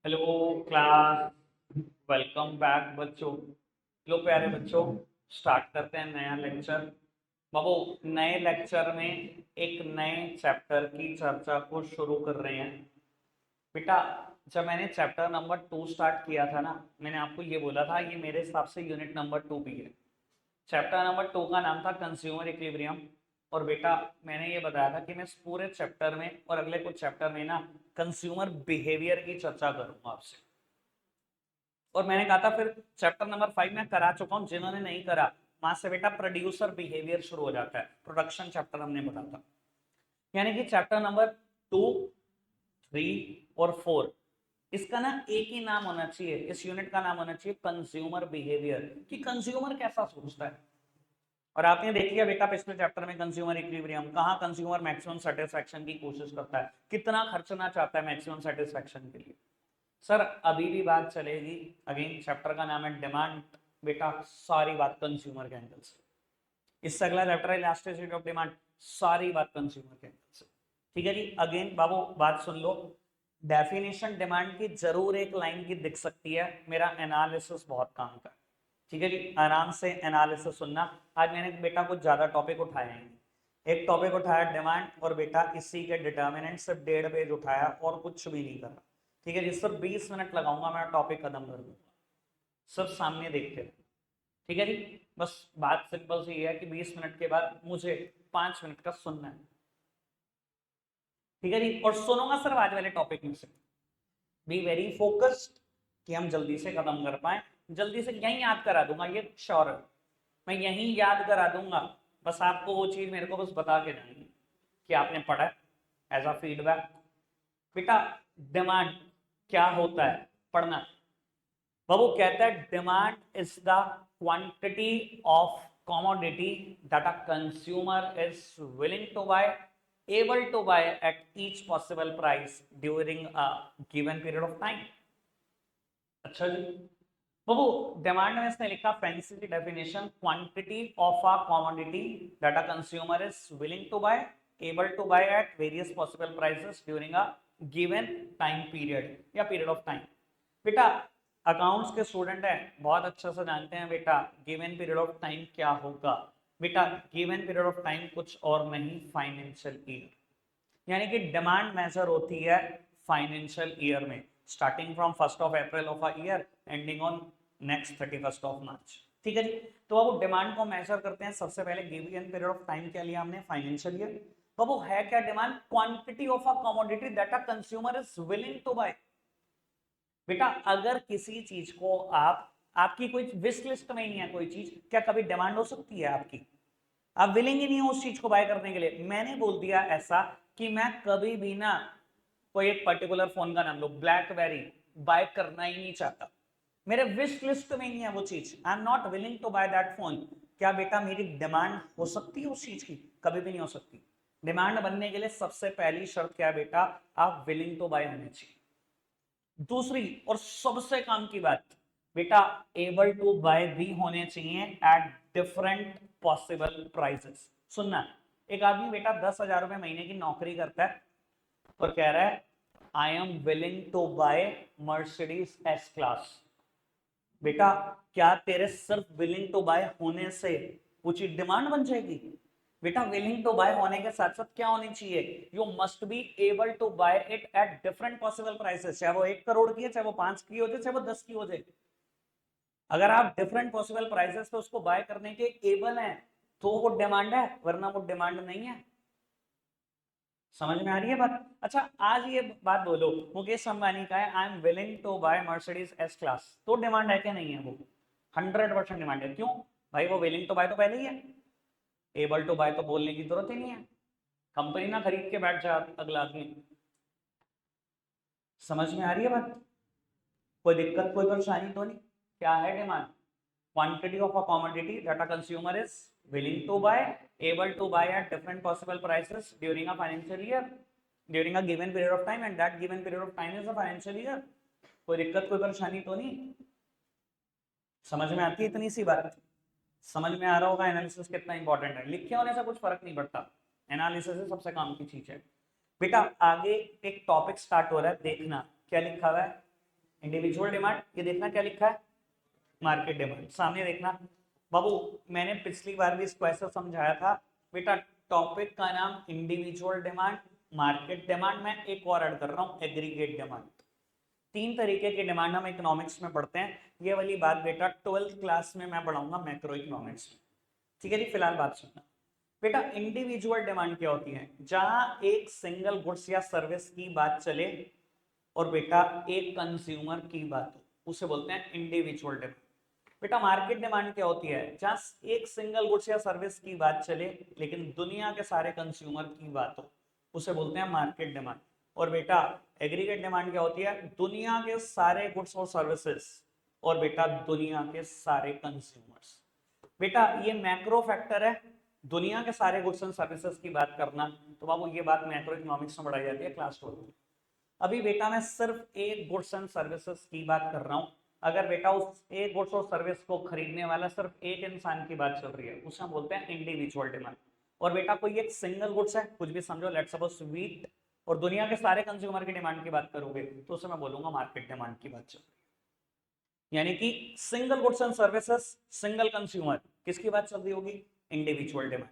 Hello class. Welcome back बच्चों। लो प्यारे बच्चों, स्टार्ट करते हैं नया लेक्चर। बाबू, नए लेक्चर में एक नए चैप्टर की चर्चा को शुरू कर रहे हैं। बेटा, जब मैंने चैप्टर नंबर 2 स्टार्ट किया था ना, मैंने आपको ये बोला था ये मेरे हिसाब से यूनिट नंबर 2 भी है। चैप्टर नंबर 2 का नाम था कंज्यूमर इक्विलिब्रियम। और बेटा, मैंने ये बताया था कि मैं इस पूरे चैप्टर में और अगले कुछ चैप्टर में ना कंज्यूमर बिहेवियर की चर्चा करूंगा आपसे। और मैंने कहा था फिर चैप्टर नंबर 5 में करा चुका हूं, जिन्होंने नहीं करा वहां से बेटा प्रोड्यूसर बिहेवियर शुरू हो जाता है। प्रोडक्शन चैप्टर हमने पढ़ा था। यानी कि चैप्टर नंबर 2, 3 और 4, इसका ना एक ही नाम होना चाहिए, इस यूनिट का नाम होना चाहिए कंज्यूमर बिहेवियर, कि कंज्यूमर कैसा सोचता है। और आपने देख लिया बेटा पिछले चैप्टर में कंज्यूमर इक्विलिब्रियम, कहाँ कंज्यूमर मैक्सिमम सेटिस्फैक्शन की कोशिश करता है, कितना खर्चना चाहता है मैक्सिमम सेटिस्फैक्शन के लिए। सर अभी भी बात चलेगी। अगेन चैप्टर का नाम है डिमांड। बेटा सारी बात कंज्यूमर के एंगल से। इससे अगला चैप्टर है इलास्टिसिटी ऑफ डिमांड, सारी बात कंज्यूमर के एंगल से। ठीक है जी। अगेन बाबू बात सुन लो। डेफिनेशन डिमांड की जरूर एक लाइन की दिख सकती है, मेरा एनालिसिस बहुत काम का है। ठीक है जी, आराम से एनालिसिस सुनना। आज मैंने बेटा कुछ ज्यादा टॉपिक उठाए हैं। एक टॉपिक उठाया डिमांड, और बेटा इसी के डिटर्मिनेंट सिर्फ 1.5 पेज उठाया और कुछ भी नहीं करा। ठीक है जी, सिर्फ 20 मिनट लगाऊंगा, मैं टॉपिक खत्म कर दूंगा। सब सामने देखते रहे। ठीक है जी। बस बात सिंपल सी है कि 20 मिनट के बाद मुझे 5 मिनट का सुनना है। ठीक है जी, और सुनूंगा सिर्फ आज वाले टॉपिक में से। बी वेरी फोकस्ड कि हम जल्दी से खत्म कर पाए। जल्दी से यही याद करा दूंगा, ये श्योर है। मैं यही याद करा दूंगा। बस आपको वो चीज मेरे को बस बता के जानी है कि आपने पढ़ा है, एज अ फीडबैक। बेटा डिमांड क्या होता है, पढ़ना। बाबू कहता है demand is the quantity of commodity that a consumer is willing to buy, able to buy at each possible price during a given period of time। अच्छा जी। बाबू डिमांड में इसने लिखा फैंसी सी definition, quantity of a commodity that a consumer is willing to buy, able to buy at various possible prices during a given time period या period of time. बेटा accounts के student हैं, बहुत अच्छा से जानते हैं बेटा गिवन पीरियड ऑफ टाइम क्या होगा। बेटा गिवन पीरियड ऑफ टाइम कुछ और नहीं, फाइनेंशियल ईयर। यानी कि डिमांड मेजर होती है फाइनेंशियल ईयर में, starting from 1 April of a year ending on next 31 मार्च। ठीक है जी। तो अब डिमांड को मेजर करते हैं, सबसे पहले गिवन पीरियड ऑफ टाइम क्या लिया हमने, फाइनेंशियल ईयर। तो वो है क्या demand, quantity of a commodity that a consumer is willing to buy. बेटा अगर किसी चीज को आपकी कोई विश लिस्ट में ही नहीं है कोई चीज, क्या कभी डिमांड हो सकती है आपकी? आप विलिंग ही नहीं हो उस चीज को बाय करने के लिए। मैंने बोल दिया ऐसा कि मैं कभी भी ना कोई एक पर्टिकुलर फोन का नाम लो, ब्लैकबेरी, बाय करना ही नहीं चाहता। मेरे विश लिस्ट में नहीं है वो चीज, I am not willing to buy that phone. क्या बेटा मेरी डिमांड हो सकती है उस चीज की? कभी भी नहीं हो सकती। डिमांड बनने के लिए सबसे पहली शर्त क्या है बेटा, आप विलिंग टू बाय होने चाहिए। दूसरी और सबसे काम की बात, बेटा एबल टू बाय भी होने चाहिए एट डिफरेंट पॉसिबल प्राइसेस। सुनना, एक आदमी बेटा 10,000 रुपए महीने की नौकरी करता है और कह रहा है I am willing to buy Mercedes S class. बेटा क्या तेरे सिर्फ विलिंग टू बाय होने से वो चीज डिमांड बन जाएगी? बेटा विलिंग टू बाय होने के साथ साथ क्या होनी चाहिए, you must be able to buy it at different possible prices. चाहे वो 1 करोड़ की है, चाहे वो 5 की हो जाए, चाहे वो 10 की हो जाए। अगर आप डिफरेंट पॉसिबल प्राइसेस पे उसको बाय करने के एबल हैं तो वो डिमांड है, वरना वो डिमांड नहीं है। समझ में आ रही है बात? अच्छा आज ये बात बोलो, मुकेश अंबानी का है I am willing to buy Mercedes S class, तो डिमांड है कि नहीं है? वो 100% डिमांड है। क्यों भाई? वो विलिंग टू बाय तो पहले ही है, एबल टू बाय तो बोलने की जरूरत ही नहीं है। कंपनी ना खरीद के बैठ जाए अगला आदमी। समझ में आ रही है बात? कोई दिक्कत कोई परेशानी तो नहीं? क्या है demand? Quantity of a commodity that a consumer is willing to buy, able to buy at different possible prices during a financial year, during a given period of time, and that given period of time is a financial year. कोई दिक्कत कोई परेशानी तो नहीं? समझ में आती है इतनी सी बात? समझ में आ रहा होगा एनालिसिस कितना इंपॉर्टेंट है। लिखे होने से कुछ फर्क नहीं पड़ता, एनालिसिस है सबसे काम की चीज है। बेटा आगे एक टॉपिक स्टार्ट हो रहा है, देखना क्या लिखा हुआ है। इंडिविजुअल डिमांड, ये देखना क्या लिखा है, मार्केट डिमांड। सामने देखना बाबू, मैंने पिछली बार भी इसको ऐसा समझाया था बेटा, टॉपिक का नाम इंडिविजुअल डिमांड, मार्केट डिमांड, मैं एक और ऐड कर रहा हूं एग्रीगेट डिमांड। तीन तरीके की डिमांड हम इकोनॉमिक्स में पढ़ते हैं, ये वाली बात बेटा 12th क्लास में मैं पढ़ाऊंगा मैक्रो इकोनॉमिक्स में। ठीक है जी, फिलहाल बात सुनना बेटा, इंडिविजुअल डिमांड क्या होती है, जहां एक सिंगल गुड्स या सर्विस की बात चले और बेटा एक कंज्यूमर की बात हो, उसे बोलते हैं इंडिविजुअल डिमांड। बेटा मार्केट डिमांड क्या होती है, जहां एक सिंगल गुड्स या सर्विस की बात चले लेकिन दुनिया के सारे कंज्यूमर की बात हो, उसे बोलते हैं मार्केट डिमांड। और बेटा एग्रीगेट डिमांड क्या होती है, दुनिया के सारे गुड्स और सर्विसेज और बेटा दुनिया के सारे कंज्यूमर्स। बेटा ये मैक्रो फैक्टर है, दुनिया के सारे गुड्स एंड सर्विसेज की बात करना, तो बाबू ये बात मैक्रो इकोनॉमिक्स में पढ़ाई जाती है क्लास 12 में। अभी बेटा मैं सिर्फ एक गुड्स एंड सर्विसेज की बात कर रहा हूं, अगर बेटा उस एक गुड्स और सर्विस को खरीदने वाला सिर्फ एक इंसान की बात चल रही है, उसे हम बोलते हैं इंडिविजुअल डिमांड। और बेटा कोई एक सिंगल गुड्स है, कुछ भी समझो, लेट्स सपोज व्हीट, और दुनिया के सारे कंज्यूमर की डिमांड की बात करोगे तो उसे मैं बोलूंगा मार्केट डिमांड की बात चल रही है। यानी कि single goods and services, single consumer, किसकी बात चल रही होगी, individual demand.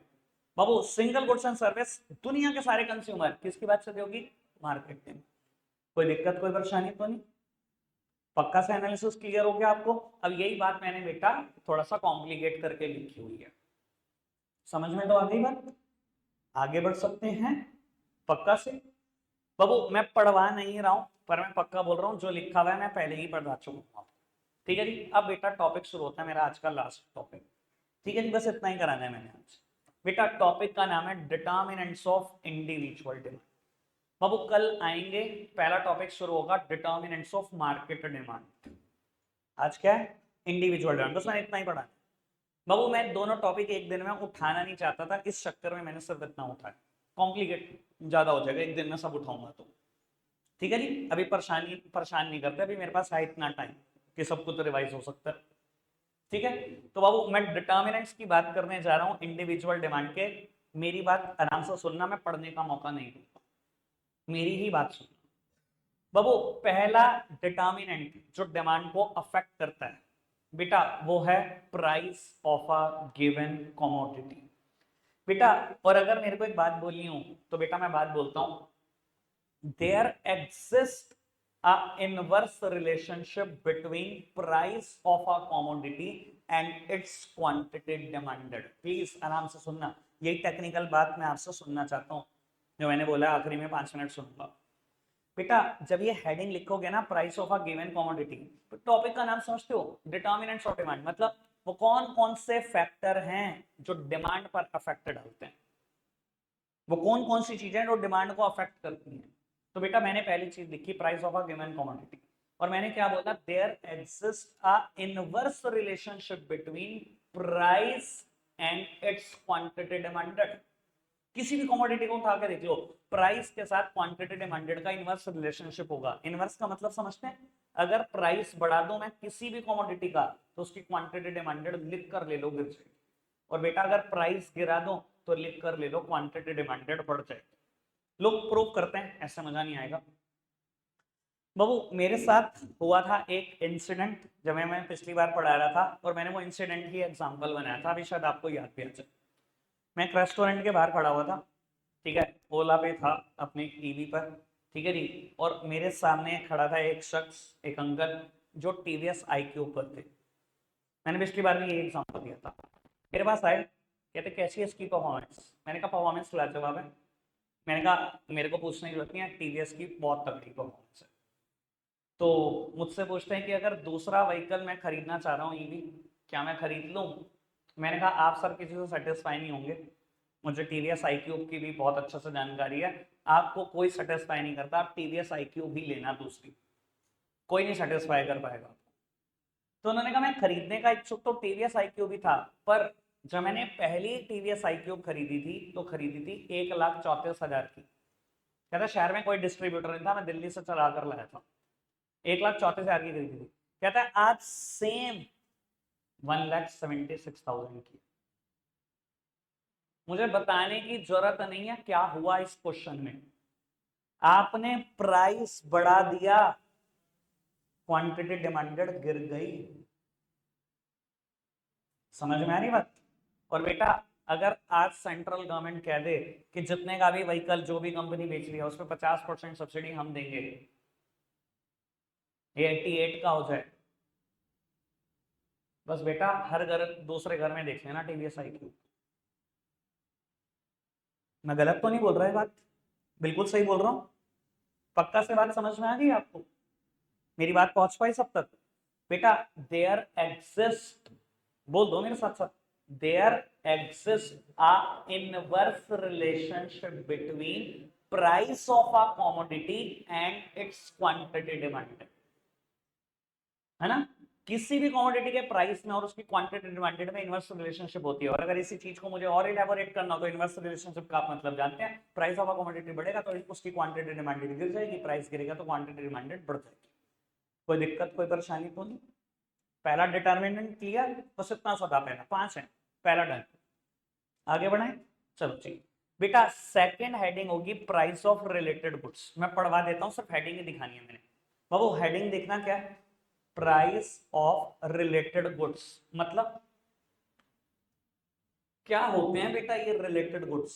Babu single goods and service, दुनिया के सारे कंज्यूमर, किसकी बात चल रही होगी, मार्केट डिमांड। कोई दिक्कत कोई परेशानी तो नहीं, पक्का से एनालिसिस क्लियर हो गया आपको। अब यही बात मैंने बेटा थोड़ा सा कॉम्प्लिकेट करके लिखी हुई है, समझ में तो आ गई बात, आगे बढ़ सकते हैं पक्का से। बाबू मैं पढ़वा नहीं रहा हूं, पर मैं पक्का बोल रहा हूं, जो लिखा हुआ है मैं पहले ही पढ़ा चुका हूं। ठीक है जी, अब बेटा टॉपिक शुरू होता है मेरा आज का लास्ट टॉपिक। ठीक है जी, बस इतना ही कराना है मैंने आज। बेटा टॉपिक का नाम है डिटर्मिनेंट्स ऑफ इंडिविजुअल डिमांड। बाबू कल आएंगे, पहला टॉपिक शुरू होगा डिटर्मिनेंट्स ऑफ मार्केट डिमांड। आज क्या है, इंडिविजुअल डिमांड, बस मैंने इतना ही पढ़ा है। बाबू मैं दोनों टॉपिक एक दिन में उठाना नहीं चाहता था, इस चक्कर में मैंने सिर्फ इतना उठाया, कॉम्प्लिकेट ज्यादा हो जाएगा एक दिन में सब उठाऊंगा तो। ठीक है जी, अभी परेशान नहीं करते, अभी मेरे पास है इतना टाइम कि सब कुछ रिवाइज हो सकता है। ठीक है, तो बाबू मैं डिटर्मिनेंट्स की बात करने जा रहा हूं इंडिविजुअल डिमांड के। मेरी बात आराम से सुनना, मैं पढ़ने का मौका नहीं दूंगा, मेरी ही बात सुनना। बाबू पहला डिटर्मिनेंट जो डिमांड को अफेक्ट करता है बेटा, वो है price of a given commodity. बेटा और अगर मेरे को एक बात बोलनी हो तो बेटा मैं बात बोलता हूं, there exist a inverse relationship between price of a commodity and its quantity demanded. Please आराम से सुनना, यही टेक्निकल बात मैं आपसे सुनना चाहता हूं, जो मैंने बोला आखिरी में 5 मिनट सुनूंगा। बेटा जब ये हेडिंग लिखोगे ना, price of a given commodity, तो टॉपिक का नाम समझते हो, डिटर्मिनेंट्स ऑफ डिमांड, मतलब वो कौन कौन से फैक्टर हैं जो डिमांड पर अफेक्ट डालते हैं, वो कौन कौन सी चीजें जो डिमांड को अफेक्ट करती हैं। तो बेटा मैंने पहली चीज लिखी price of a given commodity, और मैंने क्या बोला, there exist a inverse relationship between price and its quantity demanded. किसी भी कमोडिटी को उठा के देख लो, प्राइस के साथ क्वांटिटी डिमांडेड का इनवर्स रिलेशनशिप होगा। इनवर्स का मतलब समझते हैं, अगर प्राइस बढ़ा दो मैं किसी भी कमोडिटी का, तो उसकी क्वांटिटी डिमांडेड लिख कर ले लो, गिर जाएगी। और बेटा अगर प्राइस गिरा दो तो लिख कर ले लो क्वांटिटी डिमांडेड बढ़ जाएगी। लोग प्रूव करते हैं, ऐसा मजा नहीं आएगा। बाबू मेरे साथ हुआ था एक इंसिडेंट, जब मैं पिछली बार पढ़ा रहा था, और मैंने वो इंसिडेंट की एग्जांपल बनाया था, अभी शायद आपको याद भी आ जाए। मैं एक रेस्टोरेंट के बाहर खड़ा हुआ था, ठीक है, ओला पे था अपनी ईवी पर, ठीक है जी, और मेरे सामने खड़ा था एक शख्स, एक अंकल, जो टीवीएस आईक्यूब पर थे। मैंने पिछली बार भी ये एग्जांपल दिया था। मेरे पास आए, कहते कैसी है इसकी परफॉर्मेंस, मैंने कहा परफॉर्मेंस लाजवाब है। मैंने कहा मेरे को पूछने की जरूरत नहीं है, टीवीएस की बहुत तगड़ी परफॉर्मेंस है। तो मुझसे पूछते हैं कि अगर दूसरा व्हीकल मैं खरीदना चाह रहा हूँ ईवी, क्या मैं खरीद लूँ। मैंने कहा आप सर किसी से सेटिस्फाई नहीं होंगे, मुझे टीवीएस आईक्यूब की भी बहुत अच्छे से जानकारी है, आपको कोई सेटिस्फाई नहीं करता, आप टीवीएस आईक्यूब ही लेना, दूसरी कोई नहीं सेटिस्फाई कर पाएगा। तो उन्होंने कहा मैं खरीदने का इच्छुक तो टीवीएस आईक्यूब ही था, पर जब मैंने पहली टीवीएस आईक्यूब खरीदी थी तो खरीदी थी 1,34,000 की। कहता शहर में कोई डिस्ट्रीब्यूटर नहीं था, मैं दिल्ली से चला कर लाया था, 1,34,000 की खरीदी थी। कहता है आज सेम 1,76,000 की। मुझे बताने की जरूरत नहीं है क्या हुआ इस क्वेश्चन में, आपने प्राइस बढ़ा दिया, क्वांटिटी डिमांडेड गिर गई। समझ में आ रही बात? और बेटा अगर आज सेंट्रल गवर्नमेंट कह दे कि जितने का भी व्हीकल जो भी कंपनी बेच रही है उस पर 50% सब्सिडी हम देंगे, ये 88 का हो जाए, बस बेटा हर घर दूसरे घर में देख लेना टीवीएस iQ। मैं गलत तो नहीं बोल रहा है बात? बिल्कुल सही बोल रहा हूं। पक्का से बात समझ में आ गई आपको? मेरी बात पहुंच पाई सब तक? बेटा देयर एग्जिस्ट, बोल दो मेरे साथ साथ, there exist a inverse relationship between price of a commodity and its quantity demand. है ना? किसी भी कमोडिटी के प्राइस में और उसकी क्वांटिटी डिमांडेड में इनवर्स रिलेशनशिप होती है। और अगर इसी चीज को मुझे और इलेबोरेट करना हो तो इनवर्स रिलेशनशिप का आप मतलब जानते हैं, प्राइस ऑफ अ कमोडिटी बढ़ेगा तो उसकी क्वांटिटी डिमांडेड गिर जाएगी, प्राइस गिरेगा तो क्वांटिटी डिमांडेड बढ़ जाएगी। कोई दिक्कत कोई परेशानी तो नहीं? पहला डिटर्मिनेंट क्लियर? बस इतना सा था, पहला 5 है, पहला डन। आगे बढ़े, चलो ठीक बेटा। सेकंड हेडिंग होगी प्राइस ऑफ रिलेटेड गुड्स। मैं पढ़वा देता हूं, सिर्फ हेडिंग ही दिखानी है मैंने। बाबू हेडिंग देखना क्या है, प्राइस ऑफ रिलेटेड गुड्स। मतलब क्या होते हैं बेटा ये रिलेटेड गुड्स?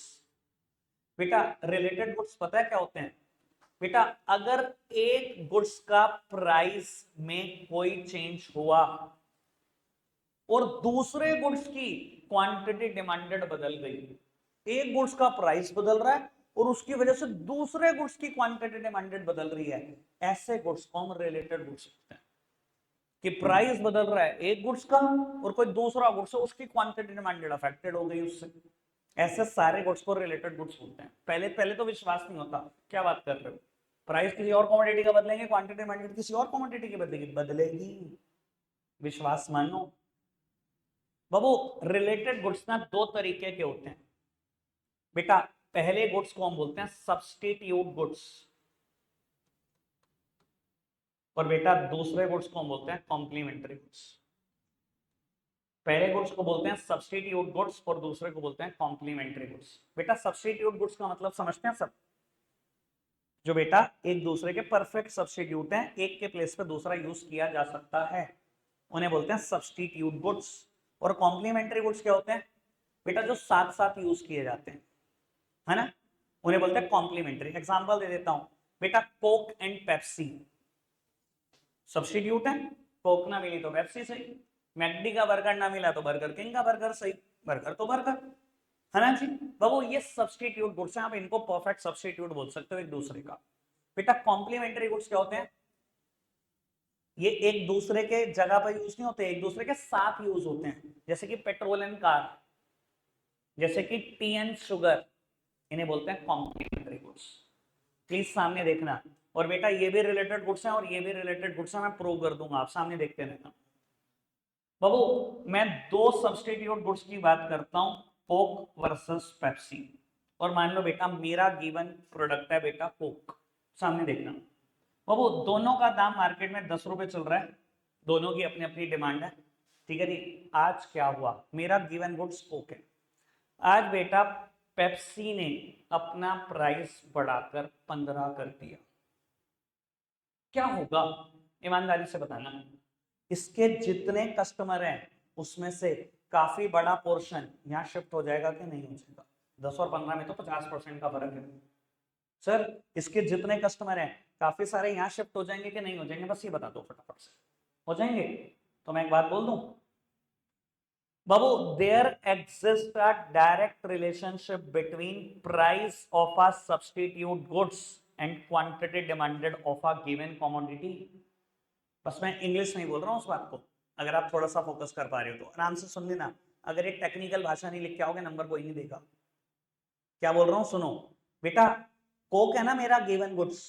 बेटा रिलेटेड गुड्स पता है क्या होते हैं? बेटा अगर एक गुड्स का प्राइस में कोई चेंज हुआ और दूसरे गुड्स की क्वांटिटी डिमांडेड बदल गई, एक गुड्स का प्राइस बदल रहा है और उसकी वजह से दूसरे गुड्स की क्वांटिटी डिमांडेड बदल रही है, ऐसे गुड्स को हम रिलेटेड गुड्स कहते हैं। कि प्राइस बदल रहा है एक गुड्स का और कोई दूसरा गुड्स है उसकी क्वांटिटी डिमांडेड अफेक्टेड हो गई उससे, ऐसे सारे गुड्स को रिलेटेड गुड्स बोलते हैं। पहले पहले तो विश्वास नहीं होता, क्या बात कर रहे हो, प्राइस किसी और कमोडिटी का बदलेंगे, क्वांटिटी डिमांडेड किसी और कमोडिटी की बदलेगी, बदलेगी, विश्वास मानो। बाबू रिलेटेड गुड्स ना दो तरीके के होते हैं बेटा। पहले गुड्स को हम बोलते हैं सब्स्टिट्यूट गुड्स और बेटा दूसरे गुड्स को हम बोलते हैं कॉम्प्लीमेंट्री गुड्स। पहले गुड्स को बोलते हैं सब्स्टिट्यूट गुड्स और दूसरे को बोलते हैं कॉम्प्लीमेंट्री गुड्स। बेटा सब्स्टिट्यूट गुड्स का मतलब समझते हैं सब? जो बेटा एक दूसरे के परफेक्ट सब्स्टिट्यूट हैं, एक के प्लेस पे दूसरा यूज किया जा सकता है, उन्हें बोलते हैं सब्स्टिट्यूट गुड्स। और कॉम्प्लीमेंट्री गुड्स क्या होते हैं? बेटा जो साथ साथ यूज किए जाते हैं, है ना, उन्हें बोलते हैं कॉम्प्लीमेंट्री। एग्जांपल दे देता हूं बेटा, कोक एंड पेप्सी सब्स्टिट्यूट है, कोक ना मिली तो पेप्सी सही, मैकडी का बर्गर ना मिला तो बर्गर किंग का बर्गर सही, बर्गर तो बर्गर, है ना जी। बाबू ये सब्स्टिट्यूट गुड्स हैं, आप इनको परफेक्ट सब्स्टिट्यूट बोल सकते हो एक दूसरे का। बेटा कॉम्प्लीमेंट्री गुड्स क्या होते हैं? ये एक दूसरे के जगह पर यूज नहीं होते, एक दूसरे के साथ यूज होते हैं, जैसे कि पेट्रोल एंड कार, जैसे कि टी एंड शुगर, इन्हें बोलते हैं कॉम्प्लीमेंट्री गुड्स। प्लीज सामने देखना। और बेटा ये भी रिलेटेड गुड्स हैं और ये भी रिलेटेड गुड्स हैं, मैं प्रूव कर दूंगा, आप सामने देखते रहना। बाबू मैं दो सब्स्टिट्यूट गुड्स की बात करता हूं, कोक वर्सेस पेप्सी। और मान लो बेटा मेरा गिवन प्रोडक्ट है बेटा कोक, सामने देखना। बाबू दोनों का दाम मार्केट में 10 रुपए चल रहा है, दोनों की अपनी अपनी डिमांड है, ठीक है जी। आज क्या हुआ, मेरा गिवन गुड्स कोक है, आज बेटा पेप्सी ने अपना प्राइस बढ़ाकर 15 कर दिया, क्या होगा ईमानदारी से बताना? इसके जितने कस्टमर हैं उसमें से काफी बड़ा पोर्शन यहां शिफ्ट हो जाएगा कि नहीं हो जाएगा? 10 और 15 में तो 50% का फर्क है सर। इसके जितने कस्टमर हैं काफी सारे यहां शिफ्ट हो जाएंगे कि नहीं हो जाएंगे? बस ये बता दो फटाफट से, हो जाएंगे? तो मैं एक बात बोल दूं बाबू, there exist a direct relationship between price of a substitute goods and quantity demanded of a given commodity. बस मैं इंग्लिश में बोल रहा हूं उस बात को, अगर आप थोड़ा सा फोकस कर पा रहे हो तो आराम से सुन लेना। अगर एक टेक्निकल भाषा नहीं लिख के आओगे नंबर कोई नहीं देगा। क्या बोल रहा हूं सुनो बेटा, कोक है ना मेरा गिवन गुड्स,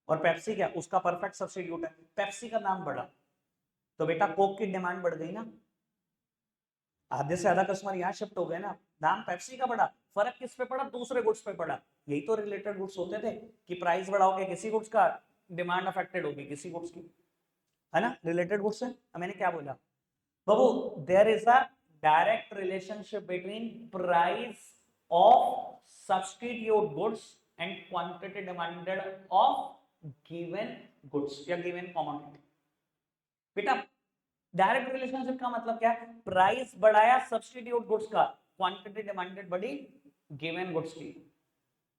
और पेप्सी क्या उसका परफेक्ट सब्स्टिट्यूट है, पेप्सी का दाम बढ़ा तो बेटा कोक की डिमांड बढ़ गई ना, आधे से ज्यादा कस्टमर यहाँ शिफ्ट हो गए ना, दाम पेप्सी का बढ़ा, फर्क किस पे पड़ा? दूसरे गुड्स पे पड़ा। यही तो रिलेटेड गुड्स होते थे कि प्राइस बढ़ाओगे किसी गुड्स का, डिमांड अफेक्टेड होगी किसी गुड्स की, है ना, रिलेटेड गुड्स है। मैंने क्या बोला बाबू, there is a direct relationship between price of substitute goods and quantity demanded of given goods या गिवन कमोडिटी। बेटा डायरेक्ट रिलेशनशिप का मतलब क्या है? प्राइस बढ़ाया सब्स्टिट्यूट गुड्स का, क्वांटिटी डिमांडेड बढ़ी गिवन गुड्स की।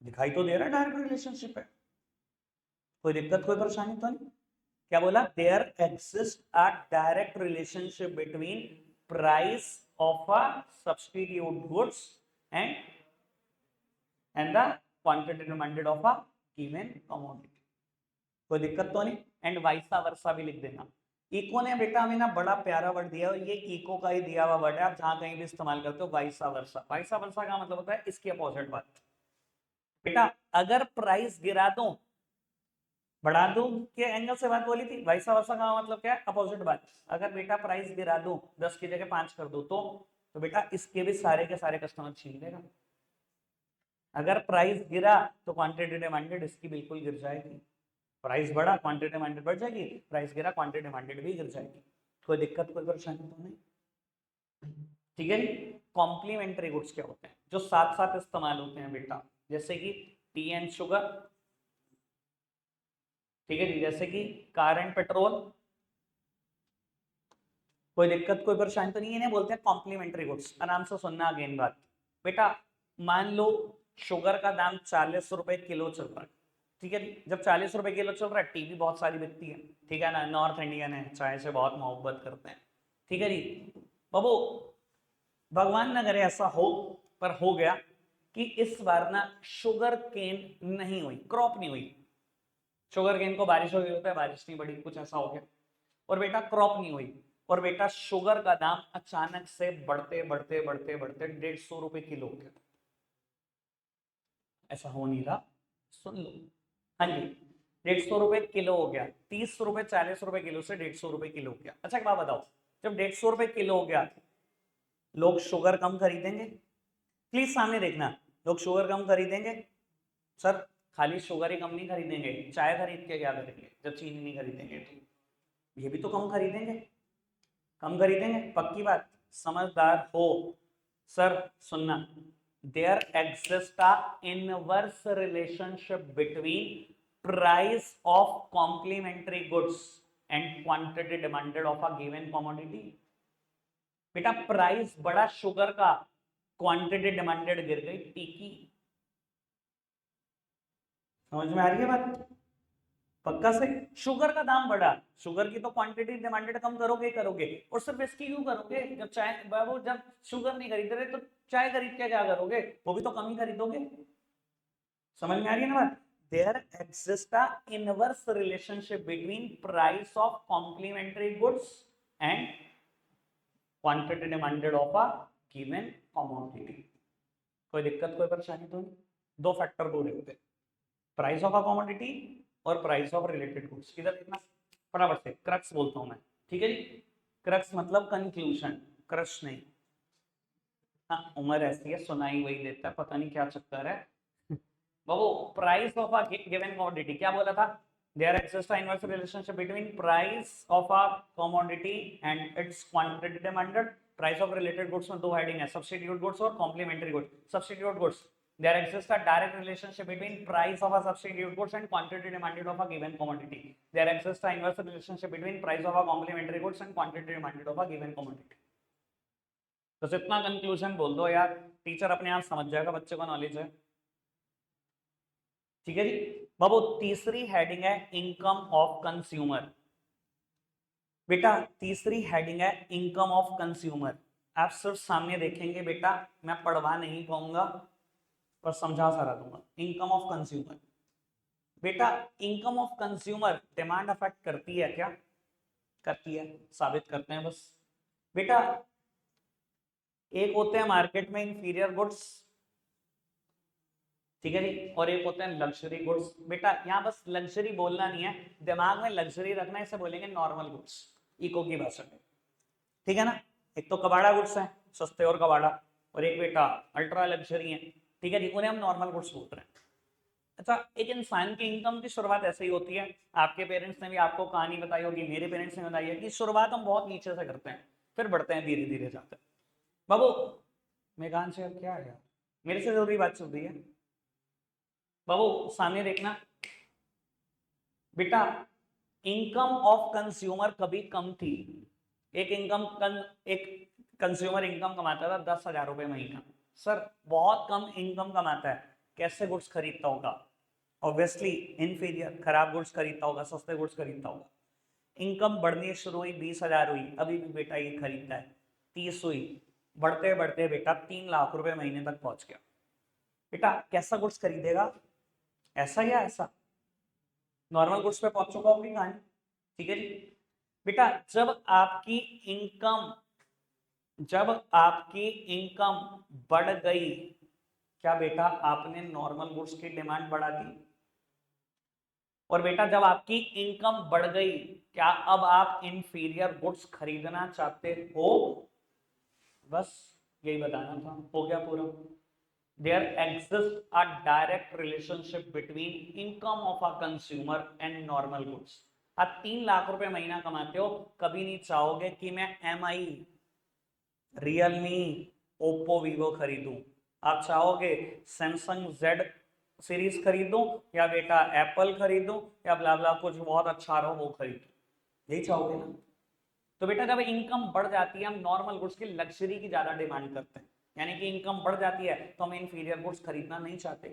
दिखाई तो दे रहा है डायरेक्ट रिलेशनशिप है, कोई दिक्कत कोई परेशानी तो नहीं? क्या बोला? There exist a direct relationship between price of a substitute goods and the quantity demanded of a given commodity. कोई दिक्कत तो नहीं? एंड वाइसा वर्सा भी लिख देना। इको ने बेटा हमें ना बड़ा प्यारा वर्ड दिया है, ये इको का ही दिया हुआ वर्ड है, आप जहां कहीं भी इस्तेमाल करते हो वाइसा वर्सा। वाइसा वर्सा का मतलब होता है इसकी अपोजिट बात। बेटा अगर प्राइस गिरा दूं बढ़ा दूं के एंगल से बात बोली थी, वाइसा वर्सा का मतलब क्या है? अपोजिट बात। अगर बेटा प्राइस गिरा दूं 10 की जगह 5 कर दूं तो बेटा इसके भी सारे के सारे कस्टमर छीन लेगा। अगर प्राइस गिरा तो क्वांटिटी डिमांडेड इसकी बिल्कुल गिर जाएगी। प्राइस बढ़ा क्वांटिटी डिमांडेड बढ़ जाएगी, प्राइस गिरा क्वांटिटी डिमांडेड भी गिर जाएगी। कोई दिक्कत कोई परेशानी तो नहीं? ठीक है जी। कॉम्प्लीमेंट्री गुड्स क्या होते हैं? जो साथ साथ इस्तेमाल होते हैं बेटा, जैसे कि टी एंड शुगर, ठीक है जी, जैसे कि कार एंड पेट्रोल। कोई दिक्कत कोई परेशानी तो नहीं? इन्हें बोलते हैं कॉम्प्लीमेंट्री गुड्स। आराम से सुनना अगेन बात। बेटा मान लो शुगर का दाम 40 रुपए किलो चल रहा है, ठीक है जी। जब 40 रुपए किलो चल रहा है, टी भी बहुत सारी बिकती है, ठीक है ना, नॉर्थ इंडियन है, चाय से बहुत मोहब्बत करते हैं, ठीक है जी। बाबू भगवान न करे ऐसा हो, पर हो गया कि इस बार ना शुगर केन नहीं हुई, क्रॉप नहीं हुई। शुगर केन को बारिश हो गई होता है, बारिश नहीं पड़ी, कुछ ऐसा हो गया, और बेटा क्रॉप नहीं हुई, और बेटा शुगर का दाम अचानक से बढ़ते बढ़ते बढ़ते बढ़ते 150 रुपए किलो हो गया। ऐसा हो नहीं रहा, सुन लो। हाँ जी, 150 रुपए किलो हो गया। 30 रुपए 40 रुपए किलो से 150 रुपए किलो हो गया। अच्छा एक बात बताओ, जब 150 रुपए किलो हो गया, लोग शुगर कम खरीदेंगे? प्लीज सामने देखना, लोग शुगर कम खरीदेंगे? सर खाली शुगर ही कम नहीं खरीदेंगे, चाय खरीद के क्या करेंगे जब चीनी नहीं खरीदेंगे? तो ये भी तो कम खरीदेंगे, कम खरीदेंगे, पक्की बात, समझदार हो। सर सुनना, there exist a inverse relationship between price of complementary goods and quantity demanded of a given commodity. बेटा प्राइस बढ़ा शुगर का, क्वांटिटी डिमांडेड गिर गई टी की। समझ में आ रही है बात? पक्का से शुगर का दाम बढ़ा, शुगर की तो क्वांटिटी डिमांडेड कम करोगे ही करोगे, और सिर्फ इसकी क्यों करोगे? जब चाय बाबू जब शुगर नहीं खरीद रहे तो चाय खरीद के क्या करोगे? वो भी तो कम ही खरीदोगे। समझ में आ रही है ना बात? There exist a inverse relationship between price of complementary goods and quantity demanded of a given commodity. कोई दिक्कत कोई परेशानी तो नहीं? दो फैक्टर पूरे होते, प्राइस ऑफ अ कमोडिटी और प्राइस ऑफ रिलेटेड गुड्स। इधर देखना फटाफट से, क्रक्स बोलता हूं मैं, ठीक है जी। क्रक्स मतलब कंक्लूजन, क्रश नहीं। हाँ उम्र ऐसी है, सुनाई वही देता है, पता नहीं क्या चक्कर है। बाबू price of a given commodity क्या बोला था? There exist a inverse relationship between price of a commodity and its quantity demanded. Price of related goods में दो हेडिंग है, सब्स्टिट्यूट गुड्स और complementary goods. Substitute goods, there exists a direct relationship between price of a substitute goods and quantity demanded of a given commodity. There exists a inverse relationship between price of a complementary goods and quantity demanded of a given commodity. तो इतना conclusion बोल दो यार, teacher अपने आप समझ जाएगा, बच्चे को नॉलेज है, ठीक है जी। बाबू तीसरी हेडिंग है इनकम ऑफ कंज्यूमर। बेटा तीसरी हेडिंग है इनकम ऑफ कंज्यूमर। आप सिर्फ सामने देखेंगे बेटा, मैं पढ़वा नहीं पाऊंगा पर समझा सारा दूंगा। इनकम ऑफ कंज्यूमर, बेटा income of consumer demand affect करती है क्या? करती है, साबित करते हैं बस। बेटा एक होते हैं मार्केट में इंफीरियर गुड्स, ठीक है जी, और एक होते हैं लग्जरी गुड्स। बेटा यहाँ बस लग्जरी बोलना नहीं है, दिमाग में लग्जरी रखना है, इसे बोलेंगे नॉर्मल गुड्स, इको की भाषा में, ठीक है ना। एक तो कबाड़ा गुड्स है, सस्ते और कबाड़ा, और एक बेटा अल्ट्रा लग्जरी है, ठीक है जी, उन्हें हम नॉर्मल गुड्स बोलते हैं। अच्छा एक इंसान की इनकम की शुरुआत ऐसे ही होती है, आपके पेरेंट्स ने भी आपको कहानी बताई होगी, मेरे पेरेंट्स ने बताई है कि शुरुआत हम बहुत नीचे से करते हैं, फिर बढ़ते हैं धीरे धीरे जाकर। बाबू मेघान से क्या है, मेरे से जरूरी बात चल रही है। बाबू सामने देखना बेटा, इनकम ऑफ कंज्यूमर कभी कम थी। एक कंज्यूमर इनकम कमाता था 10,000 रुपए महीना। सर बहुत कम इनकम कमाता है, कैसे गुड्स खरीदता होगा? ऑब्वियसली इनफीरियर, खराब गुड्स खरीदता होगा, सस्ते गुड्स खरीदता होगा। इनकम बढ़नी शुरू हुई, 20,000 हुई, अभी भी बेटा ये खरीदता है। 30 हुई, बढ़ते बढ़ते बेटा 3 लाख रुपए महीने तक पहुंच गया। बेटा कैसा गुड्स खरीदेगा? ऐसा या ऐसा? नॉर्मल गुड्स पे पहुंच चुका होगी कहानी। ठीक है जी बेटा, जब आपकी इनकम बढ़ गई, क्या बेटा आपने नॉर्मल गुड्स की डिमांड बढ़ा दी? और बेटा जब आपकी इनकम बढ़ गई, क्या अब आप इंफीरियर गुड्स खरीदना चाहते हो? बस यही बताना था, हो गया पूरा। There exists a direct relationship between income of a consumer and normal goods. आप 3 लाख रुपए महीना कमाते हो, कभी नहीं चाहोगे कि मैं MI, रियलमी, ओप्पो, वीवो खरीदूं। आप चाहोगे सैमसंग जेड सीरीज खरीदूं, या बेटा एप्पल खरीदूं, या ब्ला ब्ला कुछ बहुत अच्छा रहो वो खरीदूं। यही चाहोगे ना? तो बेटा जब इनकम बढ़ जाती है, हम नॉर्मल गुड्स की, लग्जरी की ज्यादा डिमांड करते हैं। यानी कि इनकम बढ़ जाती है तो हम इंफीरियर गुड्स खरीदना नहीं चाहते।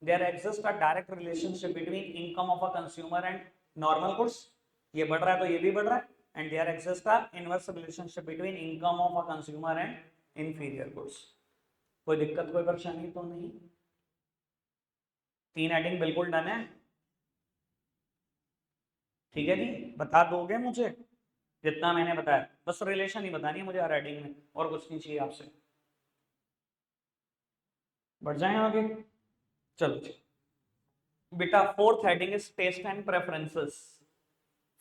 There exist a direct relationship between income of a consumer and normal goods. ये बढ़ रहा है तो ये भी बढ़ रहा है। And there exist a inverse relationship between income of a consumer and inferior goods. कोई दिक्कत, कोई परेशानी तो नहीं? 3 हेडिंग बिल्कुल डन है? ठीक है जी, बता दोगे मुझे जितना मैंने बताया? बस रिलेशन ही बतानी है मुझे हर हेडिंग में, और कुछ नहीं चाहिए आपसे। बढ़ जाए आगे, चलो जी बेटा। Fourth heading is taste and preferences.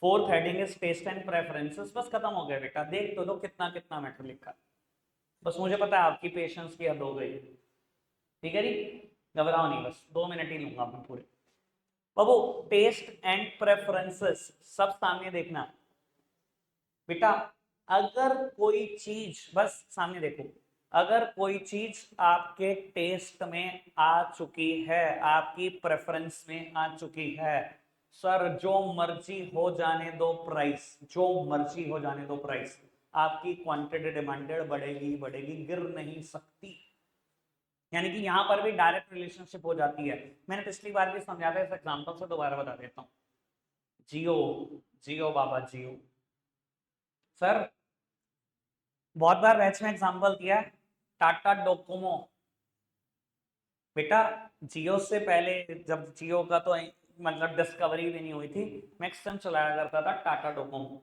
Fourth heading is taste and preferences. बस खत्म हो गया बेटा, देख तो लो कितना कितना मैटर लिखा। बस मुझे पता है आपकी पेशेंस की हद हो गई। ठीक है जी, घबराओ नहीं, बस 2 मिनट ही लूंगा मैं पूरे। बाबू टेस्ट एंड प्रेफरेंसेस सब सामने देखना बेटा। अगर कोई चीज, बस सामने देखो, अगर कोई चीज आपके टेस्ट में आ चुकी है, आपकी प्रेफरेंस में आ चुकी है, सर जो मर्जी हो जाने दो प्राइस, जो मर्जी हो जाने दो प्राइस, आपकी क्वांटिटी डिमांडेड बढ़ेगी बढ़ेगी, गिर नहीं सकती। यानी कि यहां पर भी डायरेक्ट रिलेशनशिप हो जाती है। मैंने पिछली बार भी समझाया था, इस एग्जांपल से दोबारा बता देता हूं। जियो, जियो बाबा जियो। सर बहुत बार बैच में एग्जांपल दिया है, टाटा डोकोमो। बेटा जियो से पहले, जब जियो का तो मतलब डिस्कवरी भी नहीं हुई थी, मैक्सिमम चलाया करता था टाटा डोकोमो।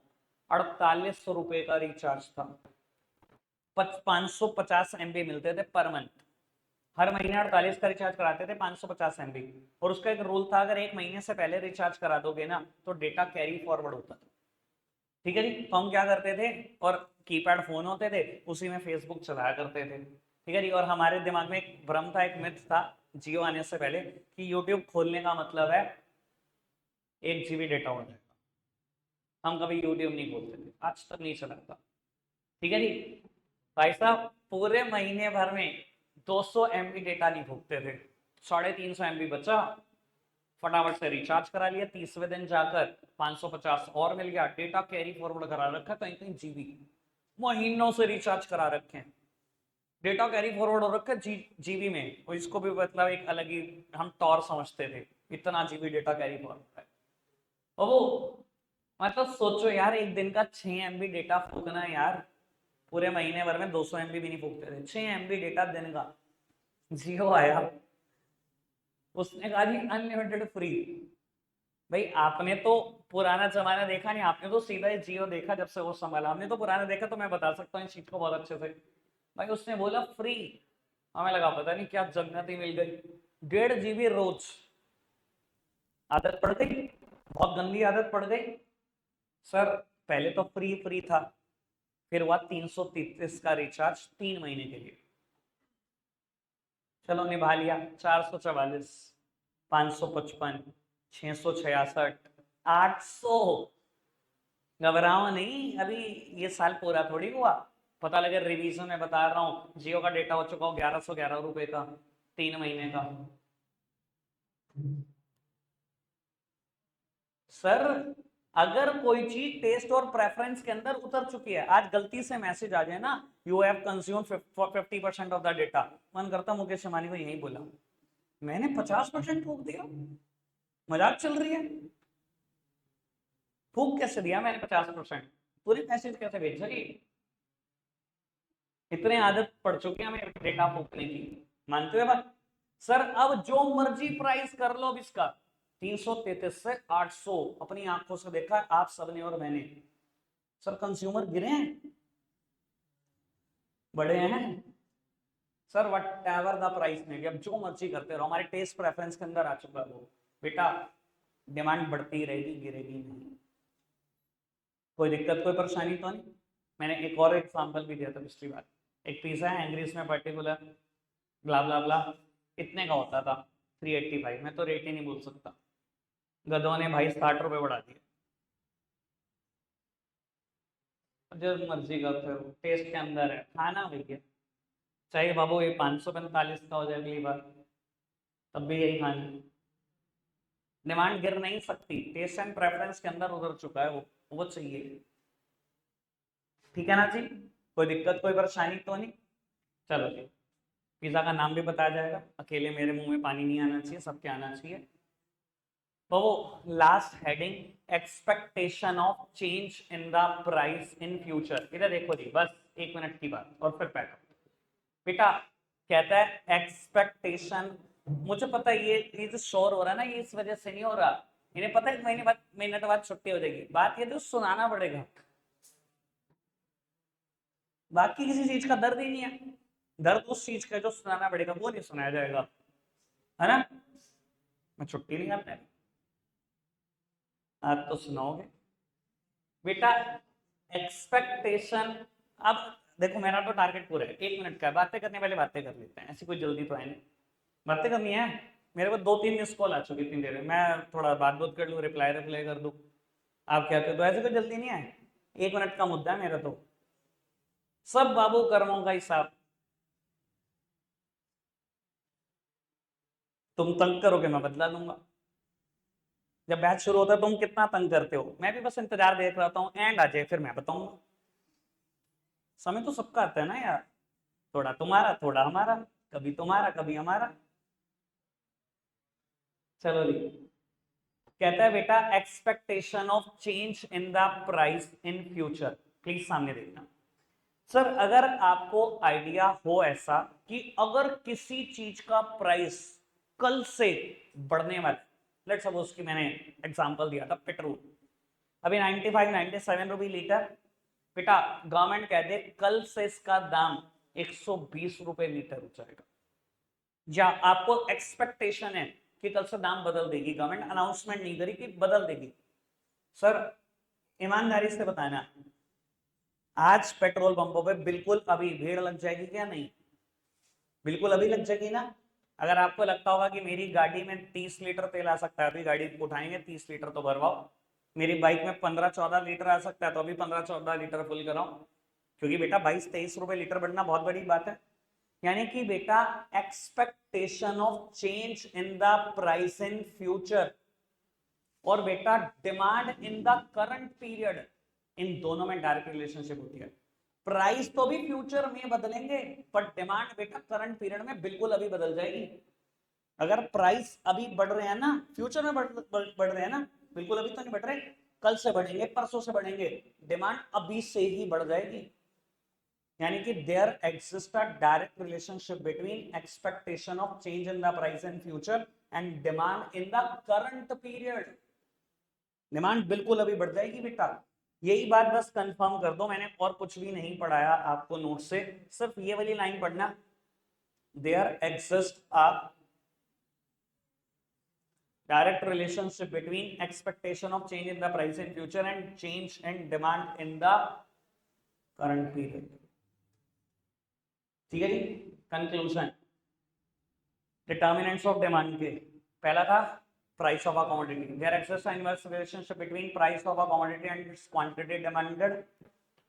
48 रुपए का रिचार्ज था, 550 MB मिलते थे पर मंथ। हर महीने 48 का रिचार्ज कराते थे, 550 MB। और उसका एक रूल था, अगर एक महीने से पहले रिचार्ज करा दोगे ना तो डेटा कैरी फॉरवर्ड होता था। ठीक है जी, तो हम क्या करते थे, और कीपैड फोन होते थे, उसी में फेसबुक चलाया करते थे। ठीक है जी, और हमारे दिमाग में एक भ्रम था, एक मिथ था जियो आने से पहले, कि यूट्यूब खोलने का मतलब है 1 GB डेटा हो जाएगा। हम कभी यूट्यूब नहीं खोलते थे, आज तक नहीं चला था। ठीक है जी, भाई साहब पूरे महीने भर में 200 MB डेटा नहीं फूकते थे, 350 MB बचा, फटाफट से रिचार्ज करा लिया, 30वें दिन जाकर 550 और मिल गया। डेटा कैरी फॉरवर्ड करा रखा, कहीं कहीं जीबी, महीनों से रिचार्ज करा रखे हैं, डेटा कैरी फॉरवर्ड हो रखा है जीबी में। और इसको भी मतलब एक अलग ही हम टॉर समझते थे, इतना जीबी डेटा कैरी फॉरवर्ड है। और वो मतलब सोचो यार, एक दिन का 6 MB डेटा फूकना है यार। पूरे महीने भर में 200 MB भी नहीं फूकते थे, 6 MB डेटा दिन का। जियो आया, उसने कहा जी अनलिमिटेड फ्री। भाई आपने तो पुराना जमाना देखा नहीं, आपने तो सीधा ही जियो देखा जब से वो संभाला। हमने तो पुराना देखा, तो मैं बता सकता हूँ इस चीज को बहुत अच्छे से। भाई उसने बोला फ्री, हमें लगा पता नहीं क्या जन्नत ही मिल गई। 1.5 GB रोज। आदत पड़ गई, बहुत गंदी आदत पड़ गई। सर पहले तो फ्री फ्री था, फिर हुआ 333 का रिचार्ज 3 महीने के लिए। चलो निभा लिया, 444, 555, 666, 800। घबराओ नहीं, अभी ये साल पूरा थोड़ी हुआ। पता लगे रिवीजन में बता रहा हूँ, जियो का डेटा हो चुका हो 1111 रुपए का 3 महीने का। सर अगर कोई चीज टेस्ट और प्रेफरेंस के अंदर उतर चुकी है, आज गलती से मैसेज आ जाए ना, you have consume 50% of the data, मन करता मुकेश अंबानी को यही बोला, मैंने 50% फूक दिया, मजाक चल रही है, फूक कैसे दिया मैंने 50%, पूरी मैसेज कैसे भेज सकी, इतने आदत पड़ चुके हैं हमें डेटा फूकने की, मानते हो बात। सर अब जो मर्जी प्राइस कर लो अब इसका, 333 से 800 अपनी आंखों से देखा आप सबने और मैंने। सर कंज्यूमर गिरे हैं, बड़े हैं, sir what ever the price में, अब जो मर्जी करते रहो, हमारे टेस्ट प्रेफरेंस के अंदर आ चुका है वो, बेटा डिमांड बढ़ती रहेगी, गिरेगी नहीं, कोई दिक्कत कोई परेशानी तो नहीं। मैंने एक और एग्जांपल भी दिया था पिछली बार, एक पिज्जा है एंग्रीज में पर्टिकुलर ब्ला ब्ला ब्ला, इतने का होता था 385, मैं तो रेट ही नहीं बोल सकता, गधों ने भाई 60 रुपए बढ़ा दिए, जो मर्जी का फिर टेस्ट के अंदर है, खाना भैया चाहिए बाबू ये 545 का हो जाए अगली बार, तब भी यही खाना, डिमांड गिर नहीं सकती, टेस्ट एंड प्रेफरेंस के अंदर उतर चुका है वो चाहिए, ठीक है ना जी, कोई दिक्कत कोई परेशानी तो नहीं। चलो जी, पिज्जा का नाम भी बताया जाएगा, अकेले मेरे मुंह में पानी नहीं आना चाहिए, सबके आना चाहिए। तो last heading, expectation of change in the price in future, इधर देखो जी, बस 1 मिनट की बात और फिर पैकअप। बेटा कहता है एक्सपेक्टेशन, मुझे पता है ये जो शोर हो रहा है ना, ये इस वजह से नहीं हो रहा, इन्हें पता है महीने बाद मिनट बाद छुट्टी हो जाएगी, बात ये तो सुनाना पड़ेगा, बाकी किसी चीज का दर्द ही नहीं है, दर्द उस चीज का जो सुनाना पड़ेगा वो नहीं सुनाया जाएगा, है ना, मैं छुट्टी नहीं करता, आज तो सुनाओगे बेटा एक्सपेक्टेशन। अब देखो मेरा तो टारगेट पूरा है, 1 मिनट का, बातें करने वाले बातें कर लेते हैं, ऐसी कोई जल्दी तो है नहीं, बातें करनी है, मेरे को 2-3 मिस कॉल आ चुकी इतनी देर में, मैं थोड़ा बात कर लूँ, रिप्लाई कर दूँ, आप कहते हो तो ऐसी कोई जल्दी नहीं है, 1 मिनट का मुद्दा है मेरा तो, सब बाबू कर्मों का हिसाब, तुम तंग करोगे मैं बदला लूंगा, जब बैच शुरू होता है तुम कितना तंग करते हो, मैं भी बस इंतजार देख रहा हूँ एंड आ जाए फिर मैं बताऊंगा, समय तो सबका आता है ना यार, थोड़ा तुम्हारा थोड़ा हमारा, कभी तुम्हारा कभी हमारा। चलो जी, कहता है बेटा expectation of change in the price in future, please सामने देखना। सर अगर आपको आइडिया हो ऐसा कि अगर किसी चीज का प्राइस कल से बढ़ने वाला, लेट्स सपोज कि मैंने एग्जांपल दिया था पेट्रोल, अभी 95 97 रुपये लीटर, बेटा गवर्नमेंट कह दे कल से इसका दाम 120 रुपए लीटर हो जाएगा, या आपको एक्सपेक्टेशन है कि कल से दाम बदल देगी, गवर्नमेंट अनाउंसमेंट नहीं करी कि बदल देगी, सर ईमानदारी से बताना आज पेट्रोल पंपों पे बिल्कुल अभी भीड़ लग जाएगी क्या, नहीं बिल्कुल अभी लग जाएगी ना। अगर आपको लगता होगा कि मेरी गाड़ी में 30 लीटर तेल आ सकता है, अभी गाड़ी उठाएंगे 30 लीटर तो भरवाओ, मेरी बाइक में 15-14 लीटर आ सकता है तो अभी 15-14 लीटर फुल कराओ, क्योंकि बेटा 22-23 रुपए लीटर बढ़ना बहुत बड़ी बात है, यानी कि बेटा expectation of change in the price in future और बेटा demand in the current period, इन दोनों में डायरेक्ट रिलेशनशिप होती है, प्राइस तो भी फ्यूचर में बदलेंगे पर डिमांड बेटा करंट पीरियड में बिल्कुल अभी बदल जाएगी, अगर प्राइस अभी बढ़ रहे हैं ना, फ्यूचर में बढ़ रहे हैं ना, बिल्कुल अभी तो नहीं बढ़ रहे, कल से बढ़ेंगे परसों से बढ़ेंगे, डिमांड अभी से ही बढ़ जाएगी, यानी कि there exist a direct relationship between expectation of change in the price in future and demand in the current period, demand बिल्कुल अभी बढ़ जाएगी बेटा, यही बात बस कंफर्म कर दो, मैंने और कुछ भी नहीं पढ़ाया आपको नोट से, सिर्फ ये वाली लाइन पढ़ना, there exist a direct relationship between expectation of change in the price in future and change in demand in the current period, ठीक है जी। कंक्लूजन, डिटर्मिनेंट्स ऑफ डिमांड के, पहला था price of a commodity, there exist an inverse relationship between price of a commodity and its quantity demanded,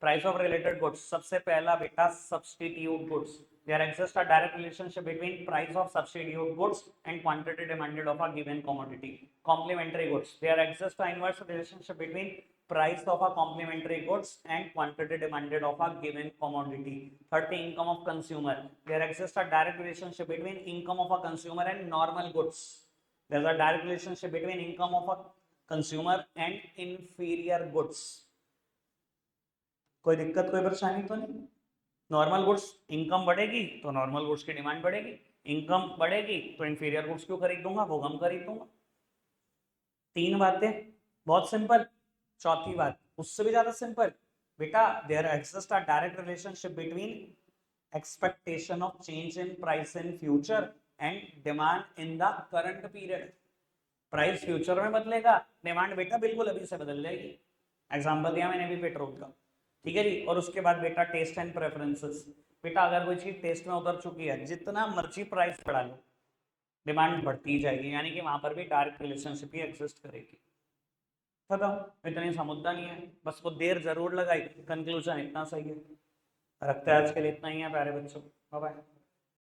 price of related goods, सबसे पहला बेटा substitute goods, there exist a direct relationship between price of substitute goods and quantity demanded of a given commodity. Complementary goods, there exist a inverse relationship between price of a complementary goods and quantity demanded of a given commodity. Third, the income of consumer, there exists a direct relationship between income of a consumer and normal goods. There's a direct relationship between income of a consumer and inferior goods. कोई दिक्कत कोई परेशानी तो नहीं. Normal goods, income बढ़ेगी तो normal goods की demand बढ़ेगी, इनकम बढ़ेगी तो इंफीरियर गुड्स क्यों खरीदूंगा, वो कम खरीदूंगा. तीन बातें, बहुत सिंपल. चौथी बात उससे भी ज्यादा सिंपल बेटा, there exist a direct relationship between expectation of change in price in future and demand in the current period. Price future में बदलेगा, डिमांड बेटा बिल्कुल अभी से बदल जाएगी. एग्जांपल दिया मैंने भी पेट्रोल का, ठीक है जी. और उसके बाद बेटा टेस्ट एंड प्रेफरेंसेस, बेटा अगर कोई चीज टेस्ट में उतर चुकी है, जितना मर्जी प्राइस बढ़ा लो, डिमांड बढ़ती जाएगी, यानी कि वहां पर भी डायरेक्ट रिलेशनशिप ही एग्जिस्ट करेगी. खत्म, इतनी सा मुद्दा नहीं है, बस वो देर जरूर लगाई, कंक्लूजन इतना सही है. रखते हैं आज के लिए इतना ही है प्यारे बच्चों, बाय बाय.